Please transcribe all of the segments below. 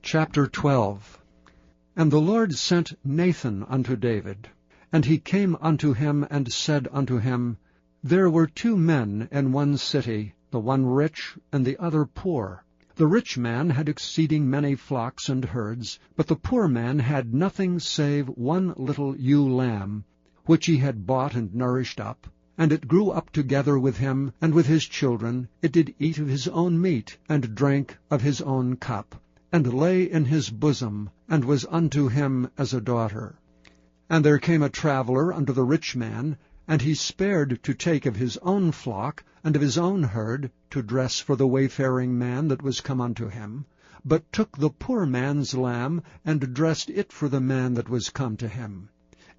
Chapter 12. And the Lord sent Nathan unto David. And he came unto him, and said unto him, There were 2 men in one city, the one rich, and the other poor. The rich man had exceeding many flocks and herds, but the poor man had nothing save 1 little ewe lamb, which he had bought and nourished up. And it grew up together with him, and with his children. It did eat of his own meat, and drank of his own cup, and lay in his bosom, and was unto him as a daughter. And there came a traveller unto the rich man, and he spared to take of his own flock and of his own herd, to dress for the wayfaring man that was come unto him, but took the poor man's lamb, and dressed it for the man that was come to him.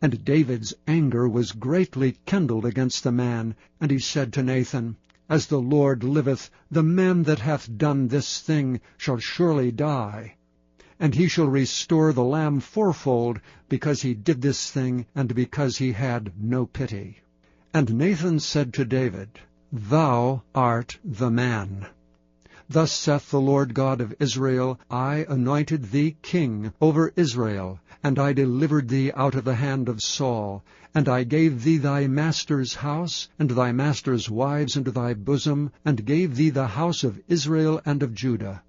And David's anger was greatly kindled against the man, and he said to Nathan, As the Lord liveth, the man that hath done this thing shall surely die. And he shall restore the lamb 4-fold, because he did this thing, and because he had no pity. And Nathan said to David, Thou art the man. Thus saith the Lord God of Israel, I anointed thee king over Israel, and I delivered thee out of the hand of Saul, and I gave thee thy master's house, and thy master's wives into thy bosom, and gave thee the house of Israel and of Judah.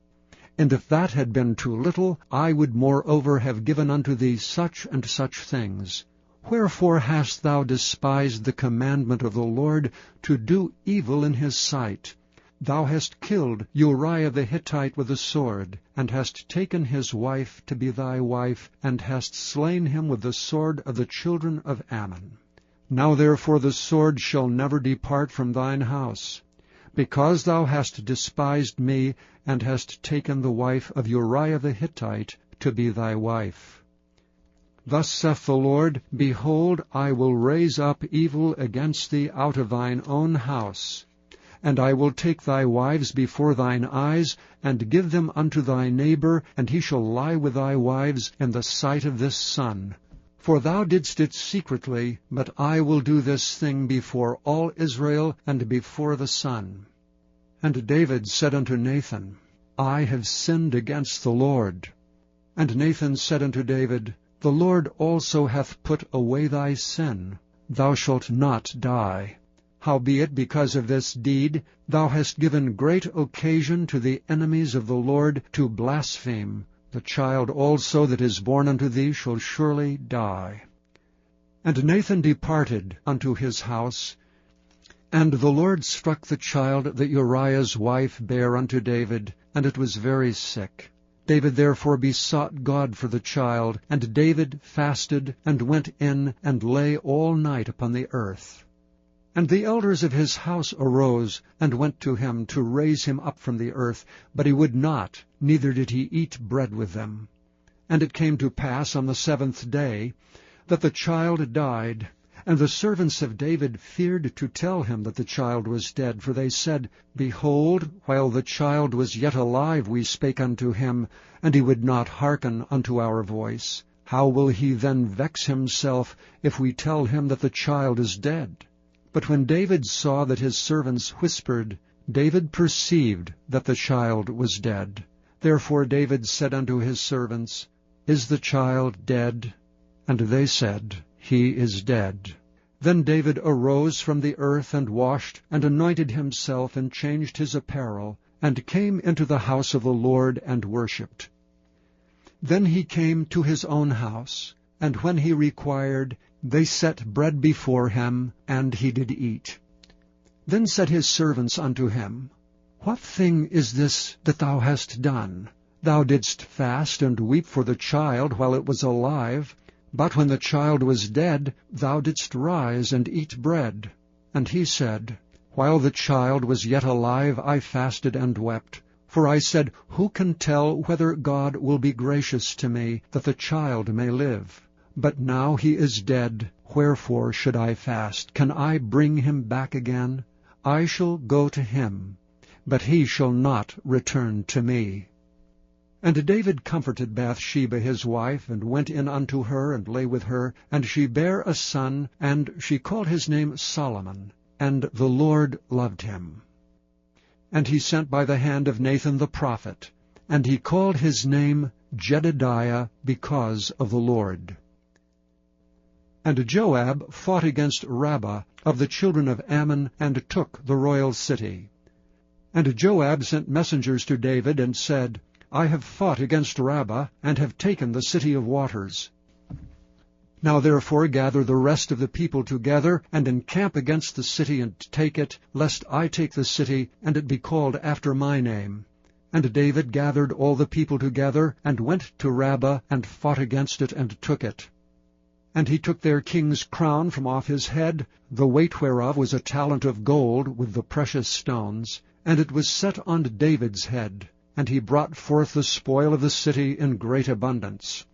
And if that had been too little, I would moreover have given unto thee such and such things. Wherefore hast thou despised the commandment of the Lord, to do evil in his sight? Thou hast killed Uriah the Hittite with a sword, and hast taken his wife to be thy wife, and hast slain him with the sword of the children of Ammon. Now therefore the sword shall never depart from thine house, because thou hast despised me, and hast taken the wife of Uriah the Hittite to be thy wife. Thus saith the Lord, Behold, I will raise up evil against thee out of thine own house, and I will take thy wives before thine eyes, and give them unto thy neighbor, and he shall lie with thy wives in the sight of this sun. For thou didst it secretly, but I will do this thing before all Israel, and before the sun. And David said unto Nathan, I have sinned against the Lord. And Nathan said unto David, The Lord also hath put away thy sin. Thou shalt not die. Howbeit, because of this deed, thou hast given great occasion to the enemies of the Lord to blaspheme. The child also that is born unto thee shall surely die. And Nathan departed unto his house, and the Lord struck the child that Uriah's wife bare unto David, and it was very sick. David therefore besought God for the child, and David fasted, and went in, and lay all night upon the earth. And the elders of his house arose, and went to him to raise him up from the earth, but he would not, neither did he eat bread with them. And it came to pass on the 7th day, that the child died. And the servants of David feared to tell him that the child was dead, for they said, Behold, while the child was yet alive we spake unto him, and he would not hearken unto our voice. How will he then vex himself, if we tell him that the child is dead? But when David saw that his servants whispered, David perceived that the child was dead. Therefore David said unto his servants, Is the child dead? And they said, He is dead. Then David arose from the earth, and washed, and anointed himself, and changed his apparel, and came into the house of the Lord, and worshipped. Then he came to his own house, and when he required, they set bread before him, and he did eat. Then said his servants unto him, What thing is this that thou hast done? Thou didst fast and weep for the child while it was alive, but when the child was dead, thou didst rise and eat bread. And he said, While the child was yet alive, I fasted and wept. For I said, Who can tell whether God will be gracious to me, that the child may live? But now he is dead, wherefore should I fast? Can I bring him back again? I shall go to him, but he shall not return to me. And David comforted Bathsheba his wife, and went in unto her, and lay with her. And she bare a son, and she called his name Solomon. And the Lord loved him. And he sent by the hand of Nathan the prophet, and he called his name Jedidiah because of the Lord. And Joab fought against Rabbah of the children of Ammon, and took the royal city. And Joab sent messengers to David, and said, I have fought against Rabbah, and have taken the city of waters. Now therefore gather the rest of the people together, and encamp against the city, and take it, lest I take the city, and it be called after my name. And David gathered all the people together, and went to Rabbah, and fought against it, and took it. And he took their king's crown from off his head, the weight whereof was a talent of gold with the precious stones, and it was set on David's head. And he brought forth the spoil of the city in great abundance.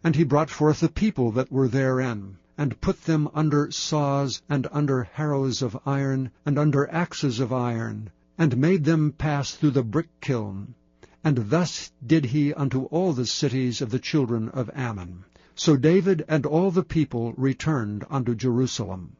And he brought forth the people that were therein, and put them under saws, and under harrows of iron, and under axes of iron, and made them pass through the brick kiln. And thus did he unto all the cities of the children of Ammon. So David and all the people returned unto Jerusalem.